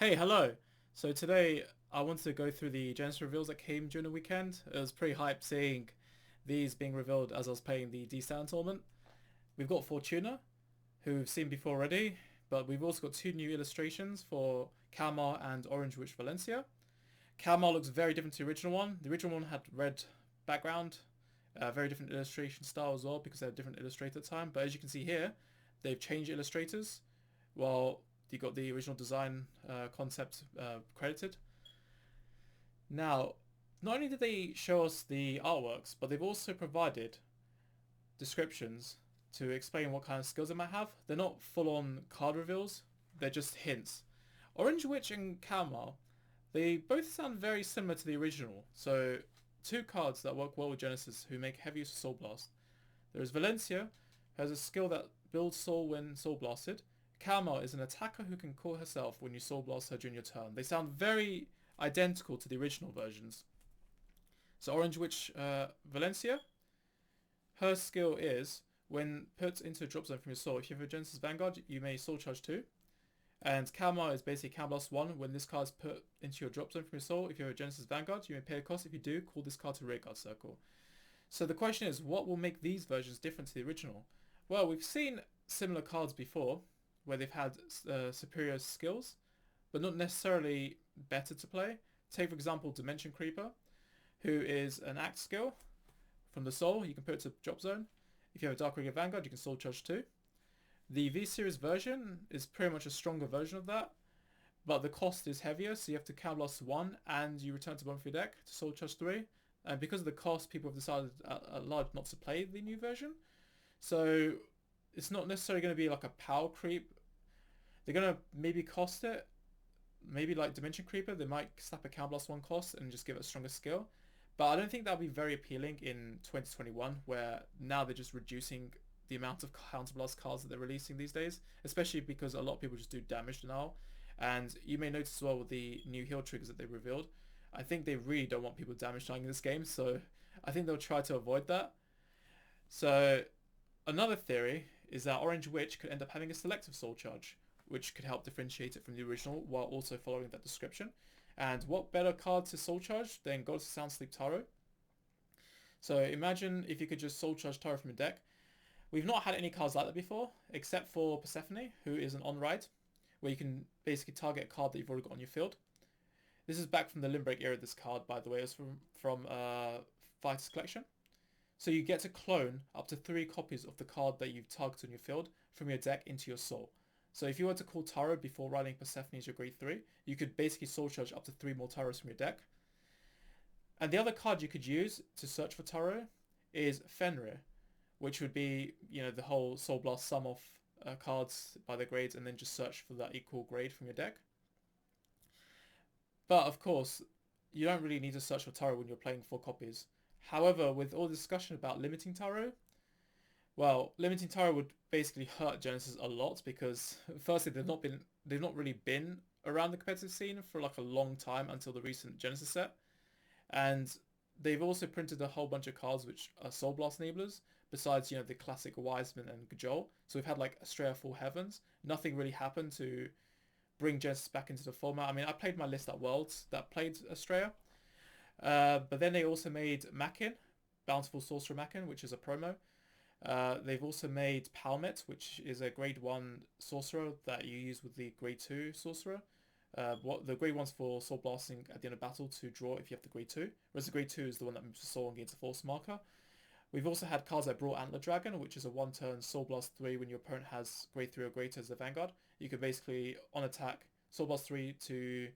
Hey, hello. So today I wanted to go through the Genesis reveals that came during the weekend. It was pretty hyped seeing these being revealed as I was playing the D-Stand tournament. We've got Fortuna, who we've seen before already, but we've also got two new illustrations for Kalmar and Orange Witch Valencia. Kalmar looks very different to the original one. The original one had red background, very different illustration style as well because they had a different illustrator at the time. But as you can see here, they've changed illustrators while you got the original design concept credited. Now, not only did they show us the artworks, but they've also provided descriptions to explain what kind of skills they might have. They're not full-on card reveals, they're just hints. Orange Witch and Kalmar, they both sound very similar to the original. So, two cards that work well with Genesis who make heavy use of Soul Blast. There is Valencia, who has a skill that builds soul when Soul Blasted. Kalmar is an attacker who can call herself when you Soul Blast her during your turn. They sound very identical to the original versions. So Orange Witch Valencia, her skill is when put into a drop zone from your soul, if you have a Genesis Vanguard, you may Soul Charge 2. And Kalmar is basically Can Blast 1. When this card is put into your drop zone from your soul, if you have a Genesis Vanguard, you may pay a cost. If you do, call this card to Rearguard Circle. So the question is, what will make these versions different to the original? Well, we've seen similar cards before, where they've had superior skills, but not necessarily better to play. Take, for example, Dimension Creeper, who is an act skill from the soul. You can put it to drop zone. If you have a Dark Regular Vanguard, you can Soul Charge 2. The V-Series version is pretty much a stronger version of that, but the cost is heavier, so you have to Counter Blast 1 and you return to bottom of your deck to Soul Charge 3. And because of the cost, people have decided at large not to play the new version. So it's not necessarily going to be like a power creep. They're going to maybe cost it. Maybe like Dimension Creeper, they might slap a Counter Blast 1 cost and just give it a stronger skill. But I don't think that'll be very appealing in 2021, where now they're just reducing the amount of counterblast cards that they're releasing these days, especially because a lot of people just do damage denial. And you may notice as well with the new heal triggers that they revealed, I think they really don't want people damage denying in this game, so I think they'll try to avoid that. So another theory is that Orange Witch could end up having a selective soul charge, which could help differentiate it from the original while also following that description. And what better card to soul charge than Goddess of Sound Sleep Taro? So imagine if you could just soul charge Taro from your deck. We've not had any cards like that before, except for Persephone, who is an on-ride, where you can basically target a card that you've already got on your field. This is back from the Limbrick era, this card, by the way. It was from Fighter's Collection. So you get to clone up to 3 copies of the card that you've targeted on your field from your deck into your soul. So if you were to call Taro before riding Persephone as your grade 3, you could basically soul charge up to 3 more Taros from your deck. And the other card you could use to search for Taro is Fenrir, which would be, the whole Soul Blast sum off cards by their grades and then just search for that equal grade from your deck. But of course, you don't really need to search for Taro when you're playing 4 copies. However, with all the discussion about limiting Taro, well, limiting Taro would basically hurt Genesis a lot because firstly they've not really been around the competitive scene for like a long time until the recent Genesis set. And they've also printed a whole bunch of cards which are Soul Blast enablers, besides, the classic Wiseman and Gajol. So we've had like Astrea Full Heavens. Nothing really happened to bring Genesis back into the format. I mean, I played my list at Worlds that played Astrea. But then they also made Makin, Bountiful Sorcerer Makin, which is a promo. They've also made Palmet, which is a grade 1 sorcerer that you use with the grade 2 sorcerer. What the grade 1's for soul blasting at the end of battle to draw if you have the grade 2, whereas the grade 2 is the one that moves the soul and gains a force marker. We've also had cards like Brawl Antler Dragon, which is a 1-turn Soul Blast 3 when your opponent has grade 3 or greater as the Vanguard. You can basically, on attack, Soul Blast 3 to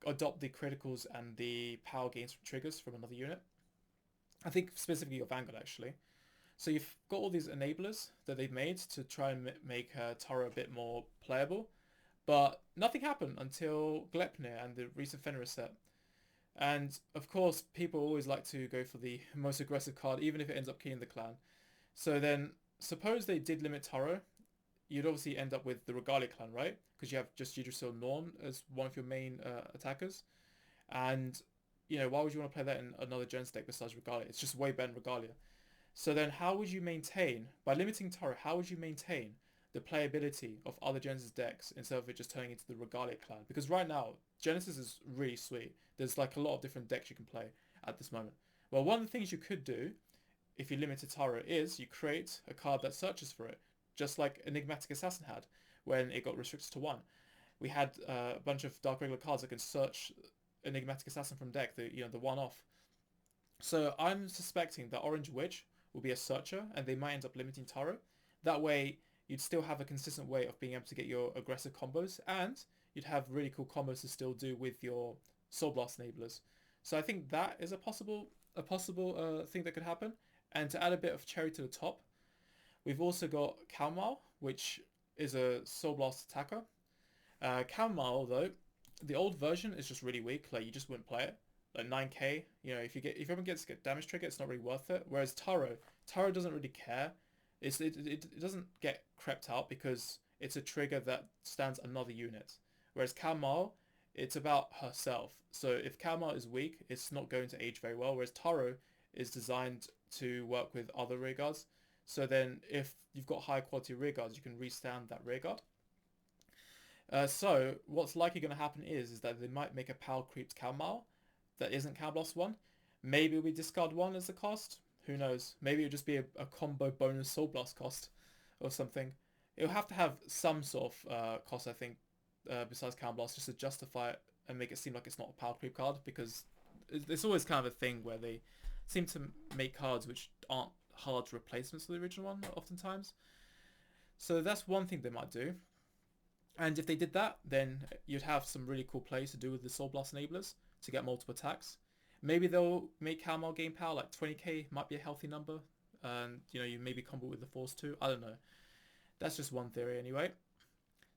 adopt the criticals and the power gains from triggers from another unit. I think specifically your Vanguard, actually. So you've got all these enablers that they've made to try and make Taro a bit more playable. But nothing happened until Glepnir and the recent Fenrir set. And of course, people always like to go for the most aggressive card, even if it ends up killing the clan. So then, suppose they did limit Taro, you'd obviously end up with the Regalia clan, right? Because you have just Yggdrasil Norn as one of your main attackers. And, why would you want to play that in another Gens deck besides Regalia? It's just way better than Regalia. So then how would you maintain, by limiting Taro, how would you maintain the playability of other Genesis decks instead of it just turning into the Regalia clan. Because right now, Genesis is really sweet. There's like a lot of different decks you can play at this moment. Well, one of the things you could do, if you limit to Taro, is you create a card that searches for it, just like Enigmatic Assassin had when it got restricted to 1. We had a bunch of Dark regular cards that can search Enigmatic Assassin from deck, the one-off. So I'm suspecting that Orange Witch will be a searcher, and they might end up limiting Taro. That way, you'd still have a consistent way of being able to get your aggressive combos, and you'd have really cool combos to still do with your Soul Blast enablers. So I think that is a possible thing that could happen. And to add a bit of cherry to the top, we've also got Kalmal, which is a Soul Blast attacker. Kalmal, though, the old version is just really weak. Like, you just wouldn't play it. Like 9k, if everyone gets damage trigger, it's not really worth it. Whereas Taro doesn't really care. It doesn't get crept out because it's a trigger that stands another unit. Whereas Kalmal, it's about herself. So if Kalmal is weak, it's not going to age very well. Whereas Taro is designed to work with other rearguards. So then if you've got high quality rearguards, you can restand that rearguard. So what's likely going to happen is that they might make a power creeped Kalmal that isn't Calblast 1. Maybe we discard 1 as the cost. Who knows? Maybe it'll just be a combo bonus Soul Blast cost or something. It'll have to have some sort of cost, I think, besides Calblast, just to justify it and make it seem like it's not a power creep card, because it's always kind of a thing where they seem to make cards which aren't hard replacements for the original one oftentimes. So that's one thing they might do. And if they did that, then you'd have some really cool plays to do with the Soul Blast enablers to get multiple attacks. Maybe they'll make Kalmal game power like 20k might be a healthy number, and you maybe combo with the Force too. I don't know. That's just one theory anyway.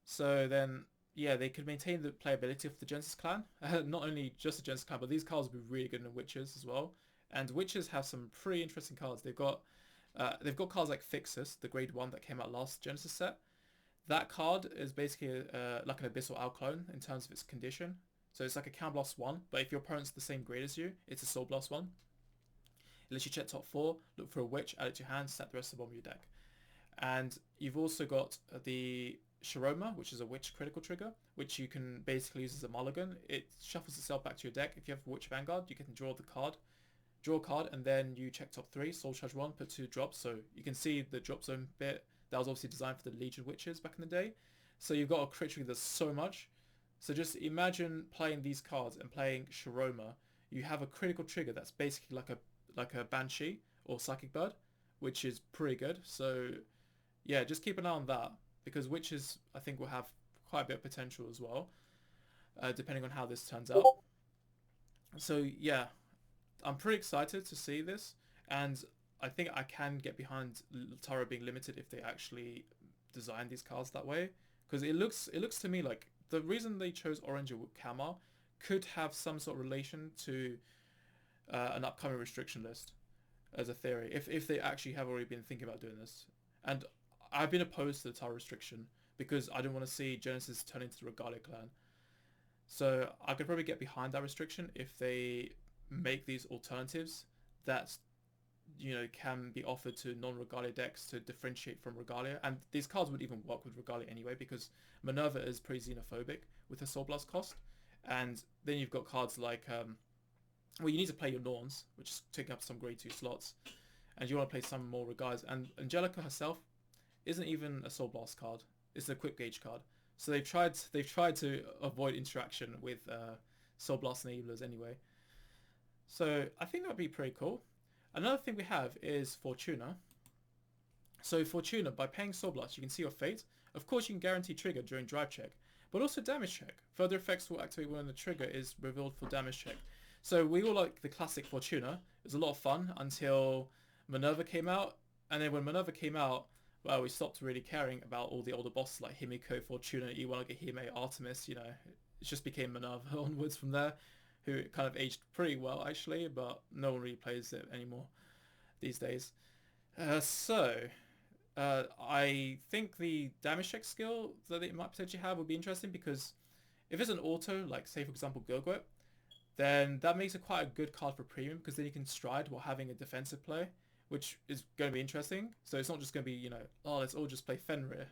So then, yeah, they could maintain the playability of the Genesis clan. Not only just the Genesis clan, but these cards will be really good in Witches as well. And Witches have some pretty interesting cards. They've got cards like Fixus, the grade 1 that came out last Genesis set. That card is basically like an Abyssal Owl clone in terms of its condition. So it's like a Counter Blast 1, but if your opponent's the same grade as you, it's a Soul Blast 1. It lets you check top 4, look for a Witch, add it to your hand, set the rest of the bomb of your deck. And you've also got the Shiroma, which is a Witch critical trigger, which you can basically use as a mulligan. It shuffles itself back to your deck. If you have Witch Vanguard, you can draw a card, and then you check top 3, Soul Charge 1, put 2 drops. So you can see the drop zone bit. That was obviously designed for the Legion Witches back in the day. So you've got a crit trigger that's so much. So just imagine playing these cards and playing Shiroma. You have a critical trigger that's basically like a Banshee or Psychic Bird, which is pretty good. So yeah, just keep an eye on that, because Witches I think will have quite a bit of potential as well, depending on how this turns out. So yeah, I'm pretty excited to see this, and I think I can get behind Taro being limited if they actually design these cards that way, because it looks to me like the reason they chose Orange or Kama could have some sort of relation to an upcoming restriction list, as a theory, if they actually have already been thinking about doing this. And I've been opposed to the Taro restriction because I don't want to see Genesis turn into the Regalia clan. So I could probably get behind that restriction if they make these alternatives that can be offered to non-Regalia decks to differentiate from Regalia. And these cards would even work with Regalia anyway, because Minerva is pretty xenophobic with her Soul Blast cost. And then you've got cards like, you need to play your Norns, which is taking up some grade 2 slots. And you want to play some more Regalias. And Angelica herself isn't even a Soul Blast card. It's a Quick Gauge card. So they've tried to avoid interaction with Soul Blast enablers anyway. So I think that would be pretty cool. Another thing we have is Fortuna. So Fortuna, by paying Soul Blast, you can see your fate. Of course, you can guarantee trigger during drive check, but also damage check. Further effects will activate when the trigger is revealed for damage check. So we all like the classic Fortuna. It was a lot of fun until Minerva came out, and then when Minerva came out, well, we stopped really caring about all the older bosses like Himiko, Fortuna, Iwanagahime, Artemis. It just became Minerva onwards from there, who kind of aged pretty well actually, but no one really plays it anymore these days. I think the damage check skill that it might potentially have would be interesting, because if it's an auto, like say for example Gurgwet, then that makes it quite a good card for premium, because then you can stride while having a defensive play, which is going to be interesting. So it's not just going to be, let's all just play Fenrir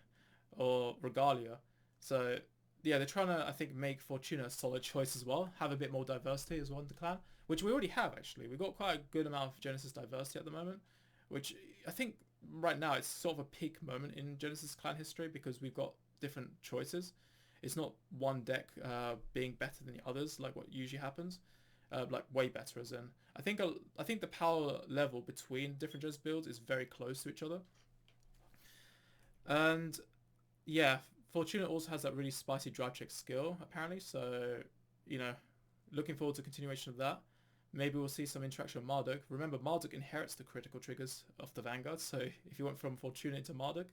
or Regalia. So yeah, they're trying to, I think, make Fortuna a solid choice as well. Have a bit more diversity as well in the clan, which we already have actually. We've got quite a good amount of Genesis diversity at the moment, which I think right now it's sort of a peak moment in Genesis clan history because we've got different choices. It's not one deck being better than the others like what usually happens. Like way better as in. I think the power level between different Genesis builds is very close to each other. And yeah, Fortuna also has that really spicy drive check skill apparently. So looking forward to continuation of that. Maybe we'll see some interaction with Marduk. Remember, Marduk inherits the critical triggers of the Vanguard, so if you went from Fortuna into Marduk,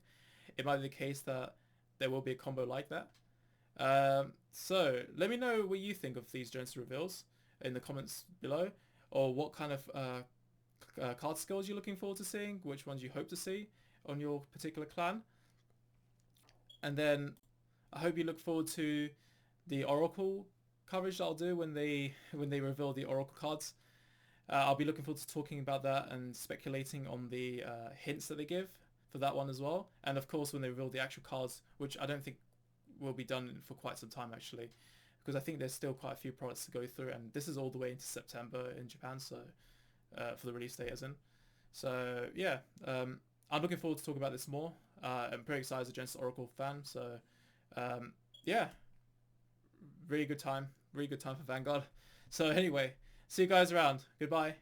it might be the case that there will be a combo like that. So let me know what you think of these Genesis reveals in the comments below, or what kind of card skills you're looking forward to seeing, which ones you hope to see on your particular clan. And then I hope you look forward to the Oracle coverage that I'll do when they reveal the Oracle cards. I'll be looking forward to talking about that and speculating on the hints that they give for that one as well. And of course when they reveal the actual cards, which I don't think will be done for quite some time actually, because I think there's still quite a few products to go through, and this is all the way into September in Japan, so for the release date as in. So yeah, I'm looking forward to talk about this more. I'm pretty excited as a Genesis Oracle fan, so yeah, really good time for Vanguard. So anyway, see you guys around. Goodbye.